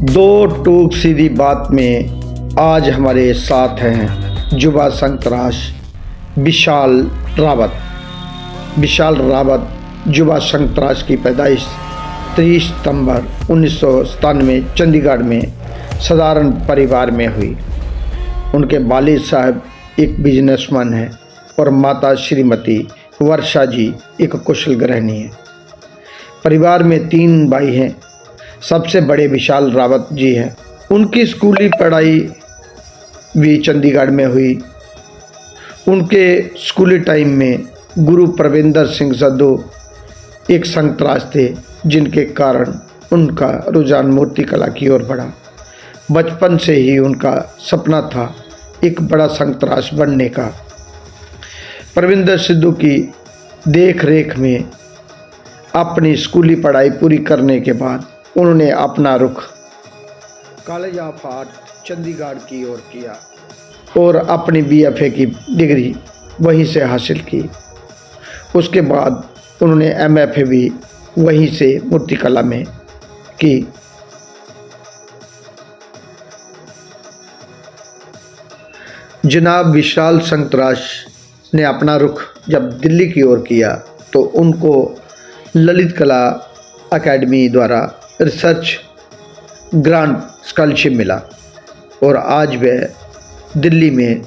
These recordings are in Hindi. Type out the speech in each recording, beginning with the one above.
दो टूक सीधी बात में आज हमारे साथ हैं युवा संतराश विशाल रावत। विशाल रावत युवा संतराश की पैदाइश 30 सितंबर 1997 चंडीगढ़ में साधारण परिवार में हुई। उनके वालिद साहब एक बिजनेसमैन हैं और माता श्रीमती वर्षा जी एक कुशल गृहिणी हैं। परिवार में 3 भाई हैं। सबसे बड़े विशाल रावत जी हैं। उनकी स्कूली पढ़ाई भी चंडीगढ़ में हुई। उनके स्कूली टाइम में गुरु परविंदर सिंह सद्धू एक संतराश थे, जिनके कारण उनका रुझान मूर्ति कला की ओर बढ़ा। बचपन से ही उनका सपना था एक बड़ा संतराश बनने का। परविंदर सिद्धू की देख रेख में अपनी स्कूली पढ़ाई पूरी करने के बाद उन्होंने अपना रुख कॉलेज ऑफ आर्ट चंडीगढ़ की ओर किया और अपनी BFA की डिग्री वहीं से हासिल की। उसके बाद उन्होंने MFA भी वहीं से मूर्तिकला में की। जनाब विशाल संतराश ने अपना रुख जब दिल्ली की ओर किया तो उनको ललित कला अकेडमी द्वारा रिसर्च ग्रांट स्कॉलरशिप मिला और आज वह दिल्ली में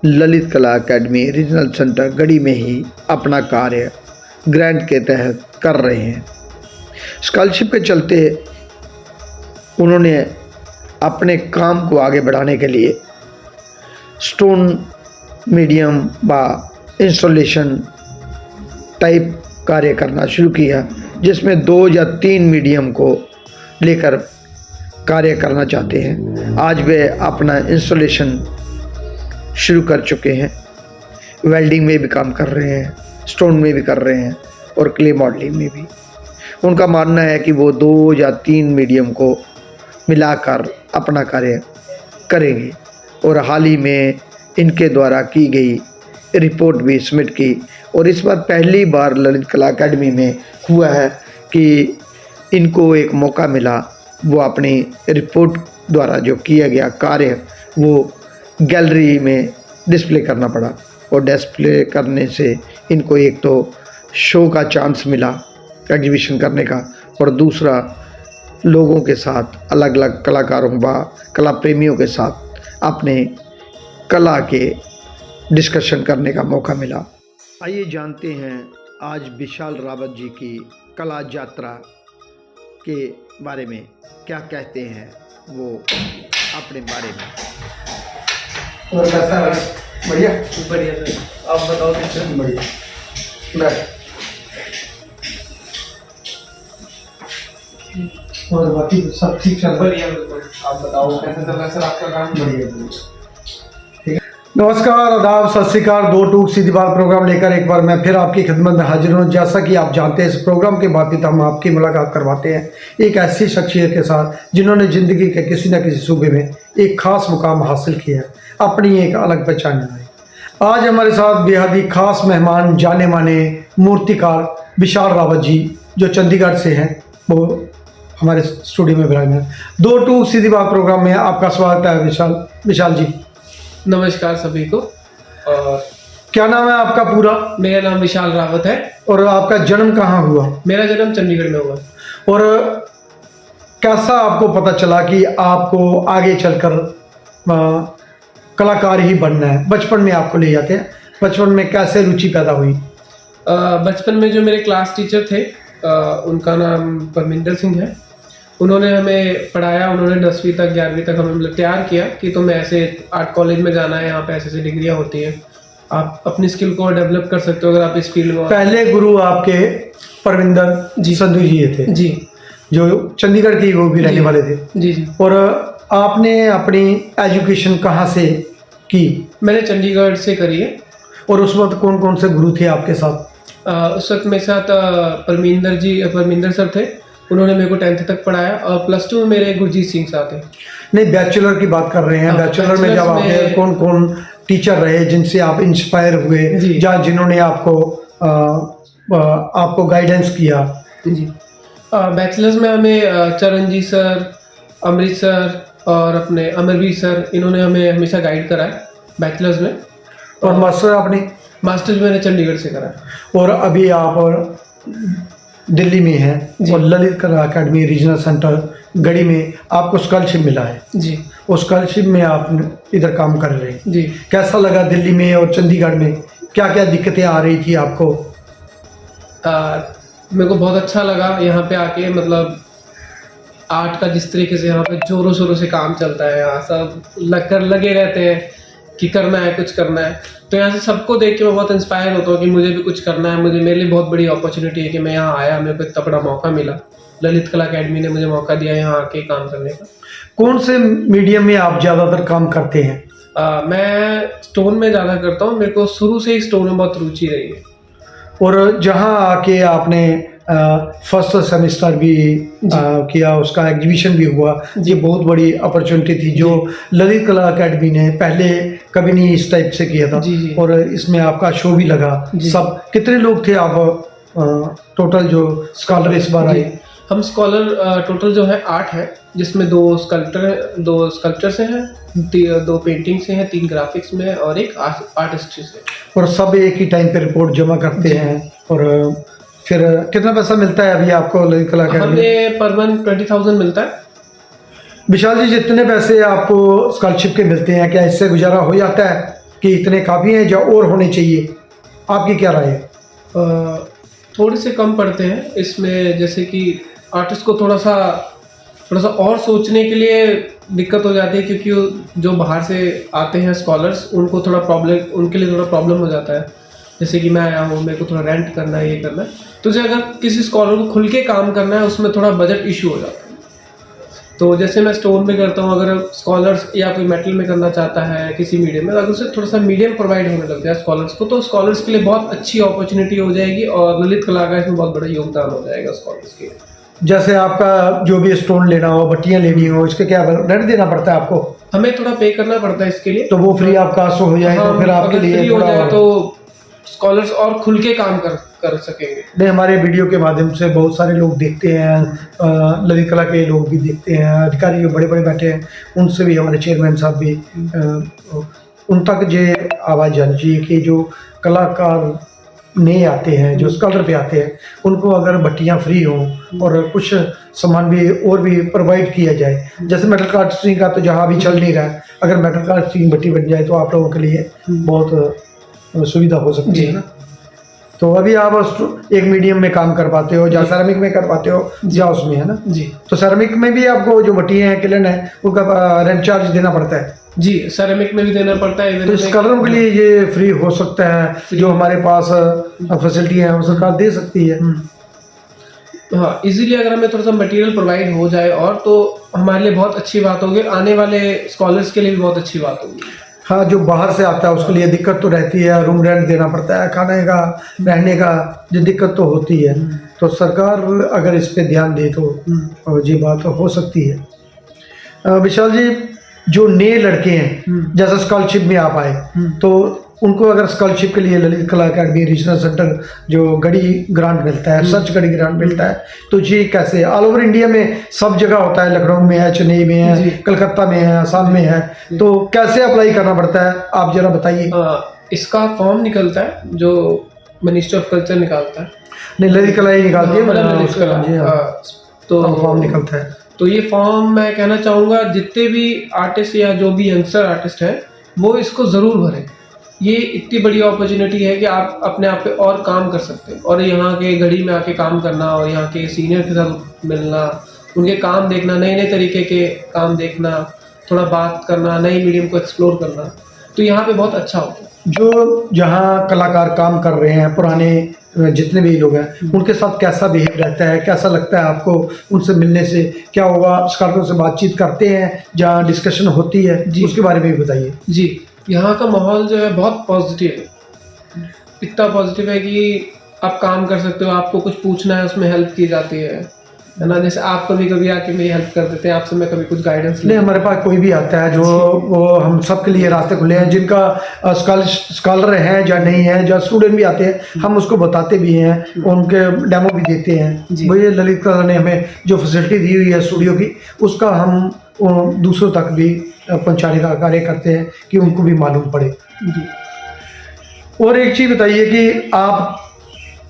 ललित कला अकेडमी रीजनल सेंटर गढ़ी में ही अपना कार्य ग्रांट के तहत कर रहे हैं। स्कॉलरशिप के चलते उन्होंने अपने काम को आगे बढ़ाने के लिए स्टोन मीडियम व इंस्टॉलेशन टाइप कार्य करना शुरू किया, जिसमें 2 या 3 मीडियम को लेकर कार्य करना चाहते हैं। आज वे अपना इंस्टॉलेशन शुरू कर चुके हैं। वेल्डिंग में भी काम कर रहे हैं, स्टोन में भी कर रहे हैं और क्ले मॉडलिंग में भी। उनका मानना है कि वो 2 या 3 मीडियम को मिलाकर अपना कार्य करेंगे और हाल ही में इनके द्वारा की गई रिपोर्ट भी सबमिट की और इस बार पहली बार ललित कला अकेडमी में हुआ है कि इनको एक मौका मिला। वो अपनी रिपोर्ट द्वारा जो किया गया कार्य वो गैलरी में डिस्प्ले करना पड़ा और डिस्प्ले करने से इनको एक तो शो का चांस मिला एग्जीबिशन करने का और दूसरा लोगों के साथ अलग अलग कलाकारों व कला प्रेमियों के साथ अपने कला के डिस्कशन करने का मौका मिला। आइए जानते हैं आज विशाल रावत जी की कला यात्रा के बारे में क्या कहते हैं वो अपने बारे में। और कैसा है? बढ़िया बढ़िया सर, आप बताओ कैसे? बढ़िया। और बाकी सब ठीक चल रहा है? बढ़िया बिल्कुल। आप बताओ कैसे चल रहा है सर आपका काम? बढ़िया। नमस्कार, आदाब, सत श्री अकाल। 2 टूक सीधी बात प्रोग्राम लेकर एक बार मैं फिर आपकी खिदमत में हाजिर हूँ। जैसा कि आप जानते हैं, इस प्रोग्राम के बाद हम आपकी मुलाकात करवाते हैं एक ऐसी शख्सियत के साथ जिन्होंने ज़िंदगी के किसी न किसी सूबे में एक ख़ास मुकाम हासिल किया है, अपनी एक अलग पहचान बनाई। आज हमारे साथ बेहद ही खास मेहमान, जाने माने मूर्तिकार विशाल रावत जी जो चंडीगढ़ से हैं, वो हमारे स्टूडियो में विराजमान हैं। 2 टूक सीधी बात प्रोग्राम में आपका स्वागत है विशाल जी। नमस्कार सभी को। और क्या नाम है आपका पूरा? मेरा नाम विशाल रावत है। और आपका जन्म कहाँ हुआ? मेरा जन्म चंडीगढ़ में हुआ। और कैसा आपको पता चला कि आपको आगे चलकर कलाकार ही बनना है? बचपन में आपको ले जाते हैं, बचपन में कैसे रुचि पैदा हुई? बचपन में जो मेरे क्लास टीचर थे उनका नाम परमिंदर सिंह है। उन्होंने हमें पढ़ाया, उन्होंने 10वीं तक 11वीं तक हमें तैयार किया कि तुम्हें ऐसे आर्ट कॉलेज में जाना है, यहाँ पे ऐसे डिग्रियाँ होती हैं, आप अपनी स्किल को डेवलप कर सकते हो अगर आप इस फील्ड में। पहले गुरु आपके परविंदर जी सद्धू जी थे जी, जो चंडीगढ़ के वो भी रहने वाले थे। जी जी। और आपने अपनी एजुकेशन कहाँ से की? मैंने चंडीगढ़ से करी है। और उस वक्त कौन कौन से गुरु थे आपके साथ? उस वक्त मेरे साथ परमिंदर सर थे, उन्होंने मेरे को 10th तक पढ़ाया और +2 में मेरे गुरजीत सिंह साथ थे। नहीं, बैचलर की बात कर रहे हैं। बैचलर में जब आपके कौन कौन टीचर रहे जिनसे आप इंस्पायर हुए, या जिन्होंने आपको गाइडेंस किया? जी, बैचलर्स में हमें चरणजीत सर, अमृतसर और अपने अमरवीर सर, इन्होंने हमें हमेशा गाइड करा है बैचलर्स में। और मास्टर आपने? मास्टर्स मैंने चंडीगढ़ से करा है। और अभी आप दिल्ली में हैं और ललित कला अकेडमी रीजनल सेंटर गढ़ी में आपको स्कॉलरशिप मिला है। जी। उस स्कॉलरशिप में आप इधर काम कर रहे हैं। जी। कैसा लगा दिल्ली में और चंडीगढ़ में? क्या क्या दिक्कतें आ रही थी आपको? मेरे को बहुत अच्छा लगा यहाँ पे आके, मतलब आर्ट का जिस तरीके से यहाँ पे जोरों शोरों से काम चलता है, यहाँ सब लगे रहते हैं कि करना है, कुछ करना है। तो यहाँ से सबको देख के मैं बहुत इंस्पायर होता हूँ कि मुझे भी कुछ करना है। मेरे लिए बहुत बड़ी अपॉर्चुनिटी है कि मैं यहाँ आया, मेरे को इतना बड़ा मौका मिला। ललित कला अकेडमी ने मुझे मौका दिया यहाँ आके काम करने का। कौन से मीडियम में आप ज़्यादातर काम करते हैं? मैं स्टोन में ज़्यादा करता हूँ, मेरे को शुरू से ही स्टोन में बहुत रुचि रही है। और जहाँ आके आपने फर्स्ट सेमेस्टर भी किया, उसका एग्जीबिशन भी हुआ, ये बहुत बड़ी अपॉर्चुनिटी थी जो ललित कला अकेडमी ने पहले कभी नहीं इस टाइप से किया था। जी। और इसमें आपका शो भी लगा। सब कितने लोग थे आप टोटल जो स्कॉलर इस बार आए? हम स्कॉलर टोटल जो है 8 है, जिसमें 2 स्कल्पचर से हैं, 2 पेंटिंग से हैं, 3 ग्राफिक्स में और 1 आर्टिस्ट्री से। और सब एक ही टाइम पे रिपोर्ट जमा करते हैं। और फिर कितना पैसा मिलता है अभी आपको ललित कला अकेडमी? हमें पर मंथ 20,000 मिलता है। विशाल जी, जितने पैसे आपको स्कॉलरशिप के मिलते हैं, क्या इससे गुजारा हो जाता है कि इतने काफ़ी हैं या और होने चाहिए? आपकी क्या राय है? थोड़े से कम पड़ते हैं इसमें, जैसे कि आर्टिस्ट को थोड़ा सा और सोचने के लिए दिक्कत हो जाती है, क्योंकि जो बाहर से आते हैं स्कॉलर्स, उनको उनके लिए थोड़ा प्रॉब्लम हो जाता है। जैसे कि मैं आया हूँ, मेरे को थोड़ा रेंट करना है, ये करना है, तो अगर किसी स्कॉलर को खुल के काम करना है, उसमें थोड़ा बजट इशू हो जाता है। तो जैसे मैं स्टोन में करता हूँ, अगर स्कॉलर्स या कोई मेटल में करना चाहता है किसी मीडियम में, अगर उसे थोड़ा सा मीडियम प्रोवाइड होने लग जाए स्कॉलर्स को, तो स्कॉलर्स के लिए बहुत अच्छी अपॉर्चुनिटी हो जाएगी और ललित कला का इसमें बहुत बड़ा योगदान हो जाएगा स्कॉलर्स के लिए। जैसे आपका जो भी स्टोन लेना हो, बट्टियाँ लेनी हो, इसके क्या रेंट देना पड़ता है आपको? हमें थोड़ा पे करना पड़ता है इसके लिए। तो वो फ्री ऑफ कास्ट हो जाए तो फिर आपके लिए फ्री हो जाए तो स्कॉलर्स और खुल के काम कर सकेंगे। नहीं, हमारे वीडियो के माध्यम से बहुत सारे लोग देखते हैं, ललित कला के लोग भी देखते हैं, अधिकारी जो बड़े बड़े बैठे हैं, उनसे भी, हमारे चेयरमैन साहब भी, उन तक ये आवाज़ जानी चाहिए कि जो कलाकार नए आते हैं, जो स्कॉलर पे आते हैं, उनको अगर बट्टियाँ फ्री हों और कुछ सामान भी और भी प्रोवाइड किया जाए। जैसे मेटल कास्टिंग का तो जहाँ भी चल नहीं रहा है, अगर मेटल कास्टिंग बट्टी बन जाए तो आप लोगों के लिए बहुत सुविधा हो सकती है ना। तो अभी आप एक मीडियम में काम कर पाते हो, या सेरामिक में कर पाते हो, या उसमें, है ना जी। तो सेरामिक में भी आपको जो बट्टियाँ हैं, किलन है, उनका रेंट चार्ज देना पड़ता है? जी, सेरेमिक में भी देना पड़ता है। तो स्कॉलरों के लिए ये फ्री हो सकता है? जो हमारे पास फैसिलिटी है वो सरकार दे सकती है। हाँ, इजीली अगर हमें थोड़ा सा मटेरियल प्रोवाइड हो जाए और, तो हमारे लिए बहुत अच्छी बात होगी, आने वाले स्कॉलर्स के लिए भी बहुत अच्छी बात होगी। हाँ, जो बाहर से आता है उसके लिए दिक्कत तो रहती है, रूम रेंट देना पड़ता है, खाने का, रहने का, जो दिक्कत तो होती है। तो सरकार अगर इस पे ध्यान दे तो ये बात हो सकती है। विशाल जी, जो नए लड़के हैं, जैसे स्कॉलरशिप में आप आए, तो उनको अगर स्कॉलरशिप के लिए ललित कला अकेडमी रीजनल सेंटर जो गढ़ी ग्रांट मिलता है, सर्च गढ़ी ग्रांट मिलता है, तो ये कैसे ऑल ओवर इंडिया में सब जगह होता है? लखनऊ में है, चेन्नई में है, कलकत्ता में है, आसाम में है, तो कैसे अप्लाई करना पड़ता है, आप जरा बताइए। इसका फॉर्म निकलता है जो मिनिस्ट्री ऑफ कल्चर निकालता है। नहीं, ललित कला ही निकालती है, तो फॉर्म निकलता है। तो ये फॉर्म मैं कहना चाहूँगा, जितने भी आर्टिस्ट या जो भी यंगस्टर आर्टिस्ट हैं, वो इसको ज़रूर भरें। ये इतनी बड़ी अपॉर्चुनिटी है कि आप अपने आप पे और काम कर सकते हैं, और यहाँ के गढ़ी में आके काम करना और यहाँ के सीनियर के साथ मिलना, उनके काम देखना, नए नए तरीके के काम देखना, थोड़ा बात करना, नई मीडियम को एक्सप्लोर करना, तो यहाँ पे बहुत अच्छा होता है। जो जहाँ कलाकार काम कर रहे हैं, पुराने जितने भी लोग हैं, उनके साथ कैसा बिहेव रहता है, कैसा लगता है आपको उनसे मिलने से? क्या होगा, स्कॉलरों से बातचीत करते हैं, जहाँ डिस्कशन होती है, उसके बारे में भी बताइए। जी, यहाँ का माहौल जो है बहुत पॉजिटिव है, इतना पॉजिटिव है कि आप काम कर सकते हो, आपको कुछ पूछना है उसमें हेल्प की जाती है, है ना। जैसे आप कभी कभी आके मेरी हेल्प कर देते हैं, आपसे मैं कभी कुछ गाइडेंस नहीं, हमारे पास कोई भी आता है जो वो हम सबके लिए रास्ते खुले हैं, जिनका स्कॉलर है या नहीं है, जो स्टूडेंट भी आते हैं हम उसको बताते भी हैं, उनके डेमो भी देते हैं। वो ये ललित कला ने हमें जो फैसिलिटी दी हुई है स्टूडियो की, उसका हम दूसरों तक भी पहुंचाने का कार्य करते हैं कि उनको भी मालूम पड़े। जी। और एक चीज़ बताइए कि आप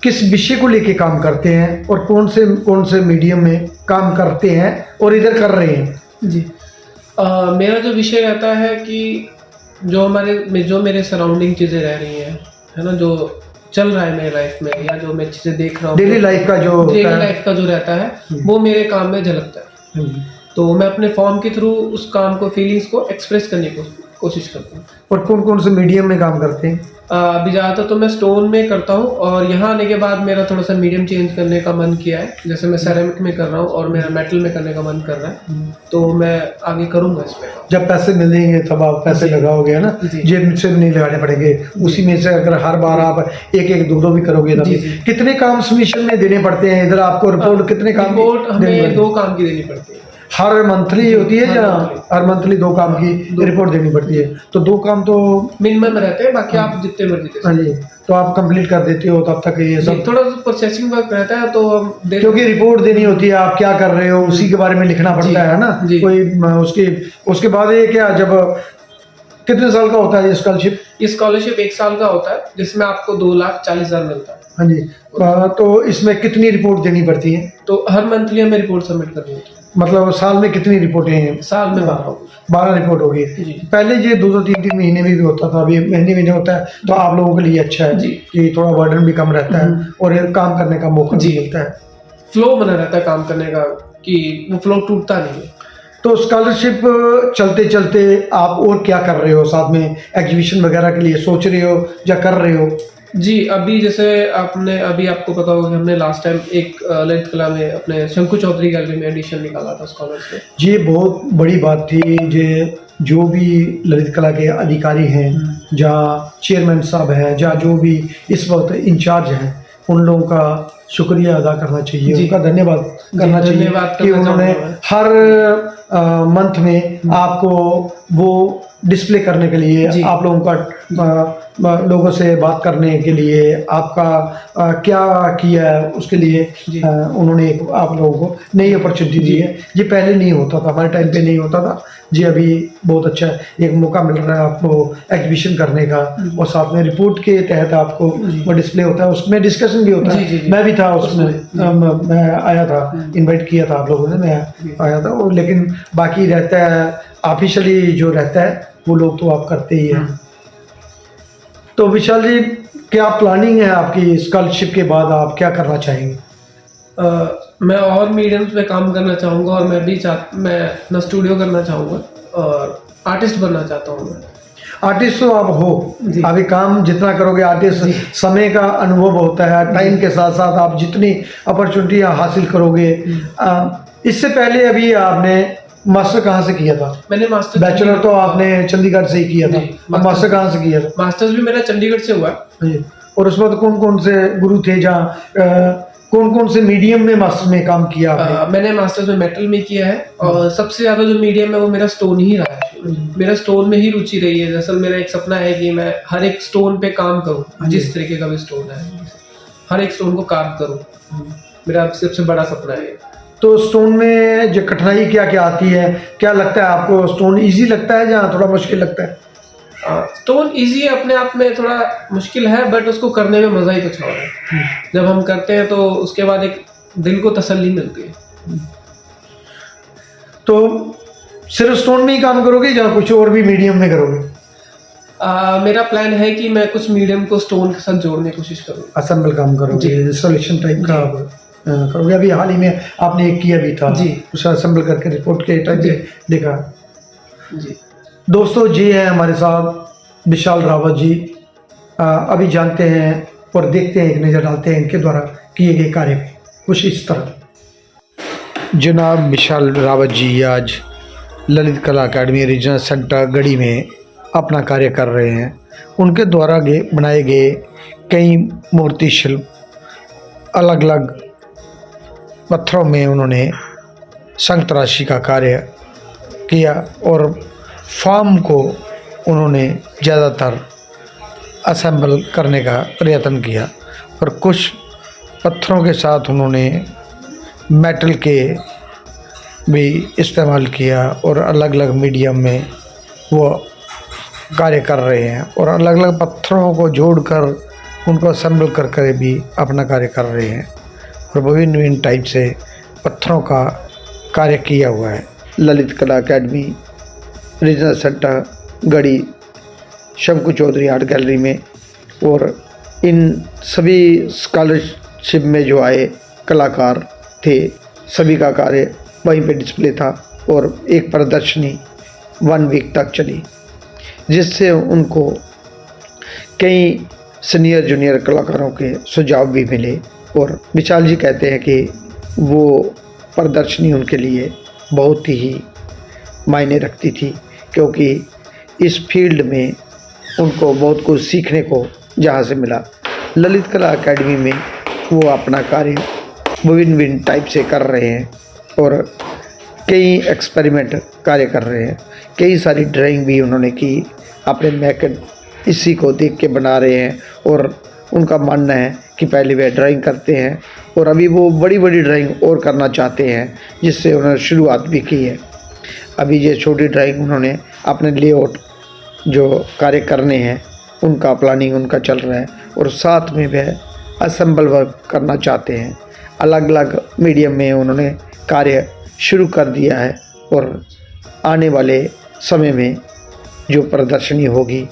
किस विषय को लेके काम करते हैं और कौन से मीडियम में काम करते हैं और इधर कर रहे हैं? जी। मेरा जो विषय रहता है कि जो मेरे सराउंडिंग चीज़ें रह रही हैं, है ना, जो चल रहा है मेरी लाइफ में, या जो मैं चीज़ें देख रहा हूँ डेली लाइफ का जो रहता है वो मेरे काम में झलकता है। तो मैं अपने फॉर्म के थ्रू उस काम को, फीलिंग्स को एक्सप्रेस करने की कोशिश करता हूँ। और कौन से मीडियम में काम करते हैं? अभी ज़्यादातर तो मैं स्टोन में करता हूँ, और यहाँ आने के बाद मेरा थोड़ा सा मीडियम चेंज करने का मन किया है। जैसे मैं सेरेमिक में कर रहा हूँ और मेरा मेटल में करने का मन कर रहा है, तो मैं आगे करूँगा इसमें। जब पैसे मिलेंगे तब आप पैसे लगाओगे, है ना, जेब से भी नहीं लगाने पड़ेंगे, उसी में से अगर हर बार आप एक दो भी करोगे तब कितने काम सबमिशन में देने पड़ते हैं इधर आपको? रिपोर्ट कितने काम? रिपोर्ट हमें 2 काम की देनी पड़ती है। हर मंथली होती है या हर मंथली 2 काम की रिपोर्ट देनी पड़ती है? तो 2 काम तो मिनिमम रहते हैं, बाकी आप जितने मर्जी दे। हाँ जी, तो आप कंप्लीट कर देते हो तब तक ये सब? थोड़ा सा प्रोसेसिंग वर्क रहता है, तो क्योंकि रिपोर्ट देनी होती है, आप क्या कर रहे हो उसी के बारे में लिखना पड़ता है ना। कोई उसके बाद ये क्या, जब कितने साल का होता है ये स्कॉलरशिप? ये स्कॉलरशिप 1 साल का होता है, जिसमें आपको 2,40,000 मिलता है। हाँ जी। तो इसमें कितनी रिपोर्ट देनी पड़ती है? तो हर मंथली हमें रिपोर्ट सबमिट करनी होती है। मतलब साल में कितनी रिपोर्टें हैं? साल में 12 रिपोर्ट होगी। पहले ये 2-3 महीने में भी होता था, अभी महीने होता है, तो आप लोगों के लिए अच्छा है कि थोड़ा बर्डन भी कम रहता है और काम करने का मौका भी मिलता है। फ्लो बना रहता है काम करने का, कि वो फ्लो टूटता नहीं है। तो स्कॉलरशिप चलते चलते आप और क्या कर रहे हो? साथ में एग्जीबिशन वगैरह के लिए सोच रहे हो या कर रहे हो? जी, अभी जैसे आपको पता होगा कि हमने लास्ट टाइम एक ललित कला में अपने शंकु चौधरी गैलरी में एडिशन निकाला था स्कॉलरशिप। ये बहुत बड़ी बात थी। जो भी ललित कला के अधिकारी हैं, जहाँ चेयरमैन साहब हैं, जहाँ जो भी इस वक्त इंचार्ज हैं, उन लोगों का शुक्रिया अदा करना चाहिए, उनका धन्यवाद करना चाहिए कि उन्होंने हर मंथ में आपको वो डिस्प्ले करने के लिए, आप लोगों का लोगों से बात करने के लिए, आपका क्या किया है उसके लिए उन्होंने आप लोगों को नई अपॉर्चुनिटी दी है। ये पहले नहीं होता था, हमारे टाइम पे नहीं होता था जी। अभी बहुत अच्छा एक मौका मिल रहा है आपको एग्जीबिशन करने का, और साथ में रिपोर्ट के तहत आपको वो डिस्प्ले होता है, उसमें डिस्कशन भी होता है। मैं भी था उसमें, मैं आया था, इनवाइट किया था आप लोगों ने, मैं आया था। और लेकिन बाकी रहता है ऑफिशियली जो रहता है वो लोग तो आप करते ही हैं। तो विशाल जी, क्या प्लानिंग है आपकी स्कॉलरशिप के बाद? आप क्या करना चाहेंगे? मैं और मीडियम्स में काम करना चाहूँगा, और मैं अपना स्टूडियो करना चाहूँगा, और आर्टिस्ट बनना चाहता हूँ। मैं आर्टिस्ट तो आप हो, अभी काम जितना करोगे आर्टिस्ट, समय का अनुभव होता है, टाइम के साथ साथ आप जितनी अपॉर्चुनिटियाँ हासिल करोगे। इससे पहले अभी आपने मास्टर कहाँ से किया था? मैंने मास्टर, बैचलर तो आपने चंडीगढ़ से ही किया था, मास्टर कहाँ से किया था? मास्टर्स भी मेरा चंडीगढ़ से हुआ है। और उस वक्त कौन से गुरु थे, जहाँ कौन से मीडियम में मास्टर में काम किया आपने? मैंने मास्टर्स में मेटल में किया है, और सबसे ज़्यादा जो मीडियम है वो मेरा स्टोन ही रहा है। मेरा स्टोन में ही रुचि रही है। दरअसल मेरा एक सपना है कि मैं हर एक स्टोन पे काम करूँ, जिस तरीके का भी स्टोन है, हर एक स्टोन को कार्व करूँ। मेरा सबसे बड़ा सपना है। तो स्टोन में जो कठिनाई क्या क्या आती है, क्या लगता है आपको? स्टोन इजी लगता है या थोड़ा मुश्किल लगता है? स्टोन इजी अपने आप में, थोड़ा मुश्किल है, बट उसको करने में मज़ा ही कुछ और है। जब हम करते हैं तो उसके बाद एक दिल को तसल्ली मिलती है। तो सिर्फ स्टोन में ही काम करोगे या कुछ और भी मीडियम में करोगे? मेरा प्लान है कि मैं कुछ मीडियम को स्टोन के साथ जोड़ने की कोशिश करूँगा। असेंबल काम करोगे, सोल्यूशन टाइप का करोगे? अभी हाल ही में आपने एक किया भी था जी, उसे असेंबल करके रिपोर्ट के टाइप देखा जी। दोस्तों, जी हैं हमारे साथ विशाल रावत जी। अभी जानते हैं और देखते हैं, एक नज़र डालते हैं इनके द्वारा किए गए कार्य पे कुछ इस तरह। जनाब विशाल रावत जी आज ललित कला अकेडमी रीजनल सेंटर गढ़ी में अपना कार्य कर रहे हैं। उनके द्वारा बनाए गए कई मूर्ति शिल्प अलग अलग पत्थरों में उन्होंने संतराशी का कार्य किया और फॉर्म को उन्होंने ज़्यादातर असेंबल करने का प्रयत्न किया और कुछ पत्थरों के साथ उन्होंने मेटल के भी इस्तेमाल किया और अलग अलग मीडियम में वो कार्य कर रहे हैं और अलग अलग पत्थरों को जोड़कर उनको असेंबल कर भी अपना कार्य कर रहे हैं और विभिन्न विभिन्न टाइप से पत्थरों का कार्य किया हुआ है। ललित कला अकेडमी रीजनल सेंटर गढ़ी शंकु चौधरी आर्ट गैलरी में, और इन सभी स्कॉलरशिप में जो आए कलाकार थे सभी का कार्य वहीं पे डिस्प्ले था और एक प्रदर्शनी 1 वीक तक चली, जिससे उनको कई सीनियर जूनियर कलाकारों के सुझाव भी मिले। और विशाल जी कहते हैं कि वो प्रदर्शनी उनके लिए बहुत ही मायने रखती थी, क्योंकि इस फील्ड में उनको बहुत कुछ सीखने को जहाँ से मिला। ललित कला अकेडमी में वो अपना कार्य विभिन्न विभिन्न टाइप से कर रहे हैं और कई एक्सपेरिमेंट कार्य कर रहे हैं। कई सारी ड्राइंग भी उन्होंने की, अपने मैकेट इसी को देख के बना रहे हैं और उनका मानना है कि पहले वे ड्राइंग करते हैं और अभी वो बड़ी बड़ी ड्राइंग और करना चाहते हैं, जिससे उन्होंने शुरुआत भी की है। अभी ये छोटी ड्राइंग उन्होंने अपने लेआउट जो कार्य करने हैं उनका प्लानिंग उनका चल रहा है और साथ में वह असेंबल वर्क करना चाहते हैं। अलग अलग मीडियम में उन्होंने कार्य शुरू कर दिया है और आने वाले समय में जो प्रदर्शनी होगी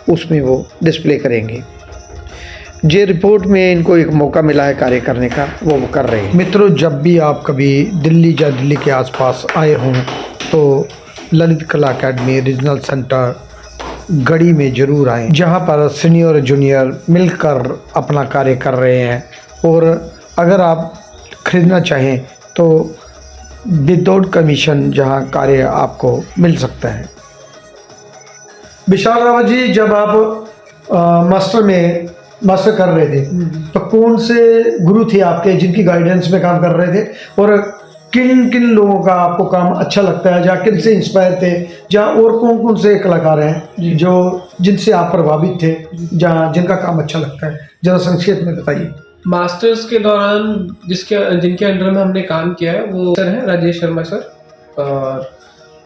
उसमें वो डिस्प्ले करेंगे। जे रिपोर्ट में इनको एक मौका मिला है कार्य करने का, वो कर रहे हैं। मित्रों, जब भी आप कभी दिल्ली या दिल्ली के आसपास आए हों तो ललित कला अकेडमी रीजनल सेंटर गढ़ी में ज़रूर आएँ, जहां पर सीनियर और जूनियर मिलकर अपना कार्य कर रहे हैं। और अगर आप ख़रीदना चाहें तो विदाउट कमीशन जहां कार्य आपको मिल सकता है। विशाल रावत जी, जब आप मास्टर कर रहे थे तो कौन से गुरु थे आपके जिनकी गाइडेंस में काम कर रहे थे, और किन किन लोगों का आपको काम अच्छा लगता है, जहाँ किन से इंस्पायर थे, जहाँ और कौन कौन से कलाकार हैं जो जिनसे आप प्रभावित थे, जहाँ जिनका काम अच्छा लगता है, ज़रा संक्षेप में बताइए। मास्टर्स के दौरान जिनके अंडर में हमने काम किया है वो सर हैं राजेश शर्मा सर और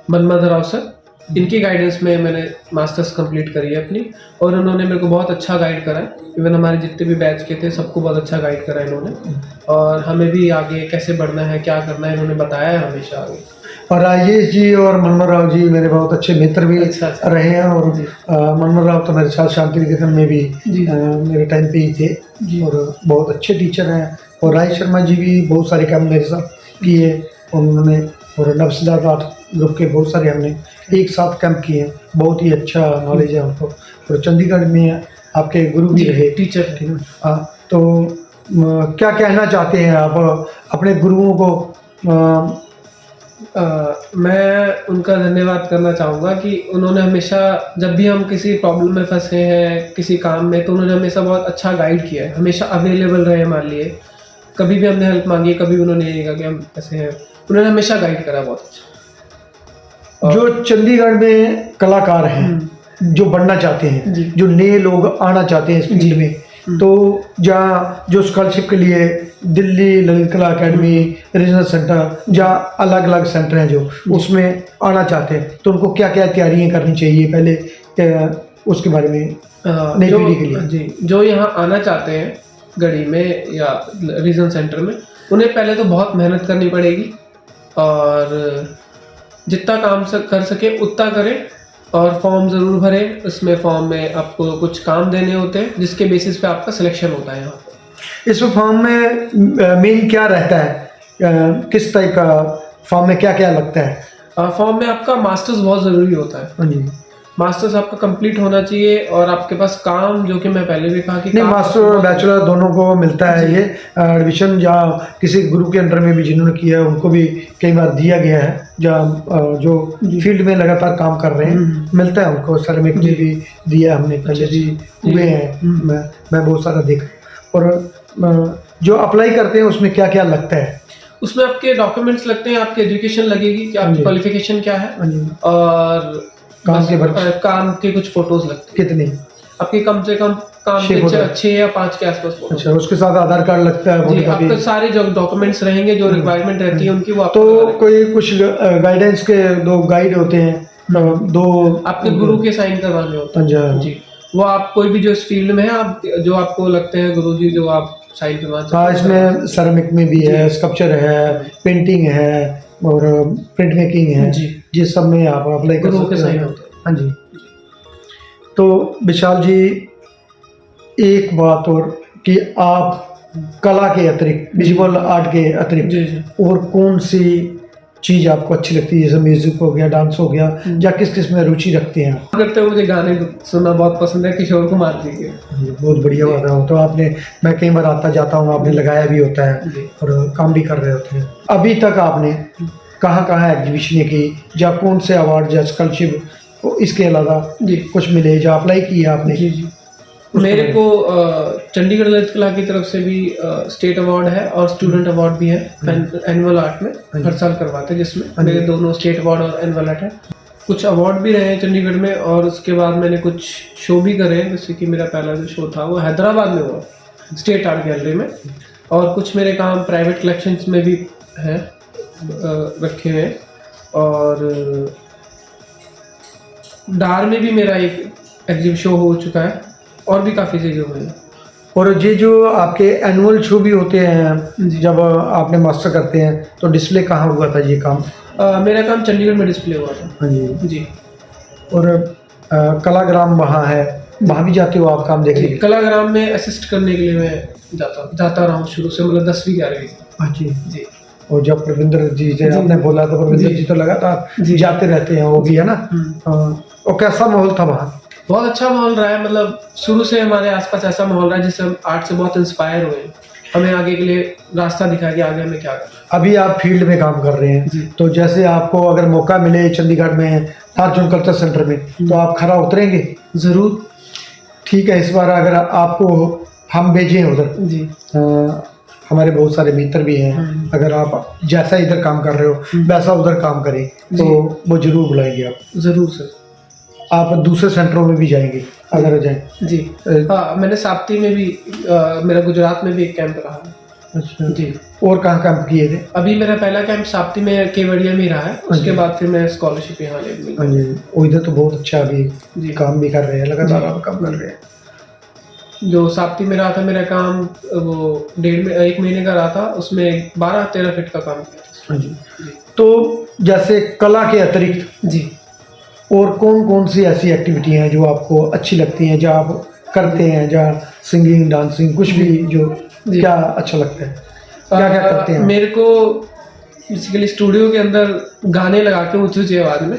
मनमथ राव सर। इनकी गाइडेंस में मैंने मास्टर्स कंप्लीट करी है अपनी, और उन्होंने मेरे को बहुत अच्छा गाइड करा है। इवन हमारे जितने भी बैच के थे सबको बहुत अच्छा गाइड करा है इन्होंने, और हमें भी आगे कैसे बढ़ना है क्या करना है इन्होंने बताया है हमेशा आगे। और राजेश जी और मनमथ राव जी मेरे बहुत अच्छे मित्र भी रहे हैं, और मनमथ राव तो मेरे साथ शांति निकेतन में भी मेरे टाइम पे ही थे और बहुत अच्छे टीचर हैं। और राजेश शर्मा जी भी बहुत सारे काम मेरे साथ किए उन्होंने, और नवसिद्धार्थ आर्ट ग्रुप के बहुत सारे हमने एक साथ कैंप किए। बहुत ही अच्छा नॉलेज है उनको, और चंडीगढ़ में आपके गुरु भी रहे, टीचर थे। तो क्या कहना चाहते हैं आप अपने गुरुओं को? मैं उनका धन्यवाद करना चाहूँगा कि उन्होंने हमेशा, जब भी हम किसी प्रॉब्लम में फंसे हैं किसी काम में, तो उन्होंने हमेशा बहुत अच्छा गाइड किया है, हमेशा अवेलेबल रहे हमारे लिए। कभी भी हमने हेल्प मांगी, कभी उन्होंने ये नहीं कहा कि हम ऐसे हैं, उन्होंने हमेशा गाइड करा बहुत अच्छा। जो चंडीगढ़ में कलाकार हैं जो बनना चाहते हैं, जो नए लोग आना चाहते हैं इस फील्ड में, तो जहाँ जो स्कॉलरशिप के लिए दिल्ली ललित कला अकेडमी रीजनल सेंटर, जहाँ अलग अलग सेंटर हैं जो उसमें आना चाहते हैं, तो उनको क्या क्या तैयारियाँ करनी चाहिए पहले, उसके बारे में नई पीढ़ी के लिए? जी, जो यहाँ आना चाहते हैं गढ़ी में या रीजनल सेंटर में, उन्हें पहले तो बहुत मेहनत करनी पड़ेगी और जितना काम कर सके उतना करें, और फॉर्म ज़रूर भरें। उसमें फॉर्म में आपको कुछ काम देने होते हैं जिसके बेसिस पे आपका सिलेक्शन होता है यहाँ पे। इस फॉर्म में मेन क्या रहता है, किस टाइप का फॉर्म में क्या क्या लगता है? फॉर्म में आपका मास्टर्स बहुत ज़रूरी होता है। हाँ जी, मास्टर्स आपका कंप्लीट होना चाहिए, और आपके पास काम, जो कि मैं पहले भी कहा कि नहीं, मास्टर और बैचलर दोनों को मिलता है ये एडमिशन, जहाँ किसी गुरु के अंडर में भी जिन्होंने किया है उनको भी कई बार दिया गया है, जहाँ जो फील्ड में लगातार काम कर रहे हैं मिलता है उनको। सर में भी दिया हमने, पहले भी हुए हैं, मैं बहुत सारा देखा। और जो अप्लाई करते हैं उसमें क्या क्या लगता है? उसमें आपके डॉक्यूमेंट्स लगते हैं, आपकी एजुकेशन लगेगी कि आपकी जी। क्वालिफिकेशन क्या है, हाँ जी। और काम बस, के वर्क काम के कुछ फोटोज लगते हैं कितनी? आपकी, कम से कम काम 6 के फोटो? 6 या 5 के आसपास फोटो। अच्छा, उसके साथ आधार कार्ड लगता है, जी, फोटोकॉपी। आपके सारे जो डॉक्यूमेंट्स रहेंगे, जो रिक्वायरमेंट रहती है उनकी, वो आपको तो लगाने- कोई कुछ गाइडेंस के 2 गाइड होते हैं, 2 आपके गुरु के साइन करवाने होते अच्छा। हैं जी। वो आप कोई भी जो इस फील्ड में है, आप जो आपको लगते हैं गुरुजी, जो आप साइन करवाना हाँ, चाहते हैं, इसमें सेरेमिक में भी है, स्कल्पचर है, पेंटिंग है और प्रिंट मेकिंग है जी। जिस सब में आप अप्लाई कर गुरु के सकते साइन हैं। होते हैं। हाँ जी। तो विशाल जी, एक बात और कि आप कला के अतिरिक्त, विजुअल आर्ट के अतिरिक्त जी जी। और कौन सी चीज़ आपको अच्छी लगती है? जैसे म्यूजिक हो गया, डांस हो गया, या किस किस में रुचि रखते हैं आप? करते हुए मुझे गाने सुनना बहुत पसंद है, किशोर कुमार जी के। जी, बहुत बढ़िया बात है। तो आपने, मैं कई बार आता जाता हूँ, आपने लगाया भी होता है जी। और काम भी कर रहे होते हैं। अभी तक आपने कहाँ कहाँ एग्जीबिशन की, या कौन से अवार्ड या स्कॉलरशिप इसके अलावा जी कुछ मिले, या अप्लाई किया आपने? जी जी। मेरे को चंडीगढ़ ललित कला की तरफ से भी स्टेट अवार्ड है और स्टूडेंट अवार्ड भी है एनुअल आर्ट में, हर साल करवाते हैं, जिसमें मेरे दोनों स्टेट अवार्ड और एनुअल आर्ट है। कुछ अवार्ड भी रहे हैं चंडीगढ़ में, और उसके बाद मैंने कुछ शो भी करे हैं, जैसे कि मेरा पहला जो शो था वो हैदराबाद में हुआ, स्टेट आर्ट गैलरी में, और कुछ मेरे काम प्राइवेट कलेक्शंस में भी हैं रखे हुए हैं, और डार में भी मेरा एक एग्जिब शो हो चुका है, और भी काफ़ी चीज़ें हुई हैं। और ये जो आपके एनुअल शो भी होते हैं, जी। जब आपने मास्टर करते हैं, तो डिस्प्ले कहाँ हुआ था ये काम? मेरा काम चंडीगढ़ में डिस्प्ले हुआ था। हाँ जी। जी और कलाग्राम वहाँ है, वहाँ भी जाते हो आप काम देखने के लिए? कलाग्राम में असिस्ट करने के लिए मैं जाता रहा हूँ शुरू से, मतलब 10वीं 11वीं से। हाँ जी। जी और जब प्रविंदर जी से जी, आपने बोला, तो प्रविंदर जी। जी तो लगातार जी। जाते रहते हैं, वो भी है ना? हाँ। और कैसा माहौल था वहाँ? बहुत अच्छा माहौल रहा है, मतलब शुरू से हमारे आसपास ऐसा माहौल रहा है जिससे हम आर्ट से बहुत इंस्पायर हुए हैं, हमें आगे के लिए रास्ता दिखाया कि आगे हमें क्या करना है। अभी आप फील्ड में काम कर रहे जी। हैं, तो जैसे आपको अगर मौका मिले चंडीगढ़ में अर्जुन कल्चर सेंटर में, तो आप खरा उतरेंगे? ज़रूर। ठीक है, इस बार अगर आपको हम भेजें उधर, जी हमारे बहुत सारे मित्र भी हैं, अगर आप जैसा इधर काम कर रहे हो वैसा उधर काम करें, तो वो जरूर बुलाएंगे आप। ज़रूर सर। आप दूसरे सेंटरों में भी जाएंगे अगर जाएं? जी हाँ, मैंने साप्ती में भी मेरा गुजरात में भी एक कैंप रहा है। अच्छा जी। और कहाँ कैंप किए थे? अभी मेरा पहला कैंप साप्ती में केवड़िया में रहा है, उसके बाद फिर मैं स्कॉलरशिप यहाँ ले ली। हाँ जी। वो इधर तो बहुत अच्छा अभी जी। काम भी कर रहे हैं, लगातार आप काम कर रहे हैं। जो साप्ती में रहा था मेरा काम, वो 1 महीने का रहा था, उसमें 12-13 फीट का काम किया था। हाँ जी। तो जैसे कला के अतिरिक्त जी और कौन कौन सी ऐसी एक्टिविटी हैं जो आपको अच्छी लगती हैं, जो आप करते हैं, जहाँ सिंगिंग, डांसिंग, कुछ भी, जो क्या अच्छा लगता है, क्या क्या करते हैं आप? मेरे को बेसिकली स्टूडियो के अंदर गाने लगा के ऊंची ऊंची आवाज़ में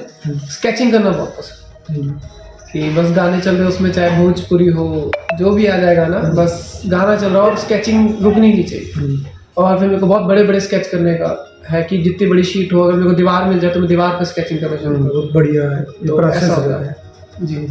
स्केचिंग करना बहुत पसंद है, कि बस गाने चल रहे, उसमें चाहे भोजपुरी हो, जो भी आ जाए गाना, बस गाना चल रहा हो और स्केचिंग रुकनी नहीं चाहिए। और फिर मेरे को बहुत बड़े बड़े स्केच करने का है, कि जितनी बड़ी शीट हो, अगर मेरे को दीवार मिल जाए तो मैं दीवार पर स्केचिंग करना शुरू करूँ। बहुत बढ़िया है ये तो प्रोसेस ऐसा होता है। है। जी।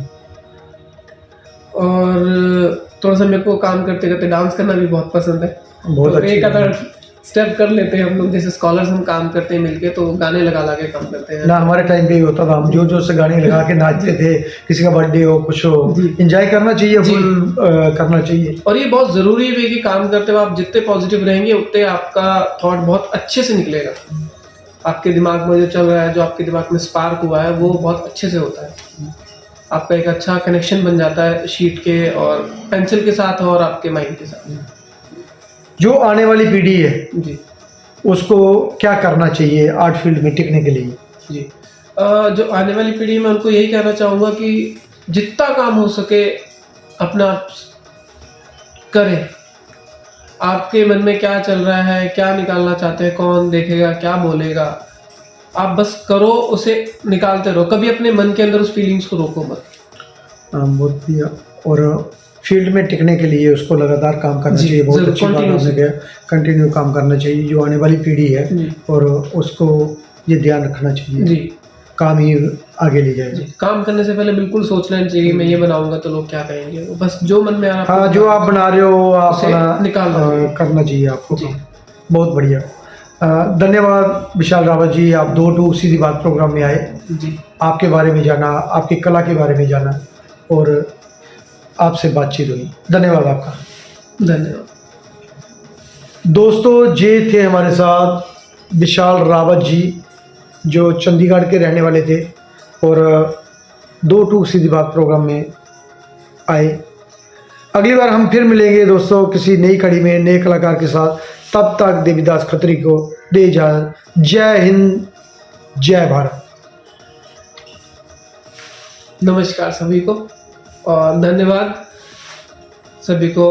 और थोड़ा सा मेरे को काम करते करते डांस करना भी बहुत पसंद है, बहुत तो अच्छी एक बात अदर है। स्टेप कर लेते हैं हम लोग, जैसे स्कॉलर्स हम काम करते हैं मिलके, तो गाने लगा ला के काम करते हैं। ना हमारे टाइम पे ही होता था, हम जो जो से गाने लगा के नाचते थे, किसी का बर्थडे हो, कुछ हो, जी। एंजॉय करना चाहिए, जी। फुल करना चाहिए। और ये बहुत ज़रूरी है कि काम करते हुए आप जितने पॉजिटिव रहेंगे, उतने आपका थॉट बहुत अच्छे से निकलेगा। आपके दिमाग में जो चल रहा है, जो आपके दिमाग में स्पार्क हुआ है, वो बहुत अच्छे से होता है। आपका एक अच्छा कनेक्शन बन जाता है शीट के और पेंसिल के साथ और आपके माइंड के साथ। जो आने वाली पीढ़ी है, जी उसको क्या करना चाहिए आर्ट फील्ड में टिकने के लिए? जी। जो आने वाली पीढ़ी में, उनको यही कहना चाहूँगा कि जितना काम हो सके अपना करें। आपके मन में क्या चल रहा है, क्या निकालना चाहते हैं, कौन देखेगा, क्या बोलेगा, आप बस करो, उसे निकालते रहो, कभी अपने मन के अंदर उस फीलिंग्स को रोको मत। बहुत बढ़िया। और फील्ड में टिकने के लिए उसको लगातार काम करना जी, चाहिए। बहुत जरूर, अच्छी बात continuous। आपने कहा, कंटिन्यू काम करना चाहिए जो आने वाली पीढ़ी है, जी। और उसको ये ध्यान रखना चाहिए, जी काम ही आगे ले जाएगा। जी। काम करने से पहले बिल्कुल सोच लेना चाहिए कि मैं ये बनाऊंगा तो लोग क्या कहेंगे, वो बस जो मन में आ रहा है हाँ, जो आप बना रहे हो आप उसे निकाल दो। करना चाहिए आपको। जी। बहुत बढ़िया। धन्यवाद विशाल रावत जी, आप 2 टूक सीधी बात प्रोग्राम में आए, जी आपके बारे में जाना, आपकी कला के बारे में जाना और आपसे बातचीत हुई। धन्यवाद आपका। धन्यवाद। दोस्तों, ये थे हमारे साथ विशाल रावत जी, जो चंडीगढ़ के रहने वाले थे और 2 टूक सीधी बात प्रोग्राम में आए। अगली बार हम फिर मिलेंगे दोस्तों किसी नई कड़ी में नए कलाकार के साथ। तब तक देवीदास खत्री को दे इजाज़त। जय हिंद, जय भारत। नमस्कार सभी को और धन्यवाद सभी को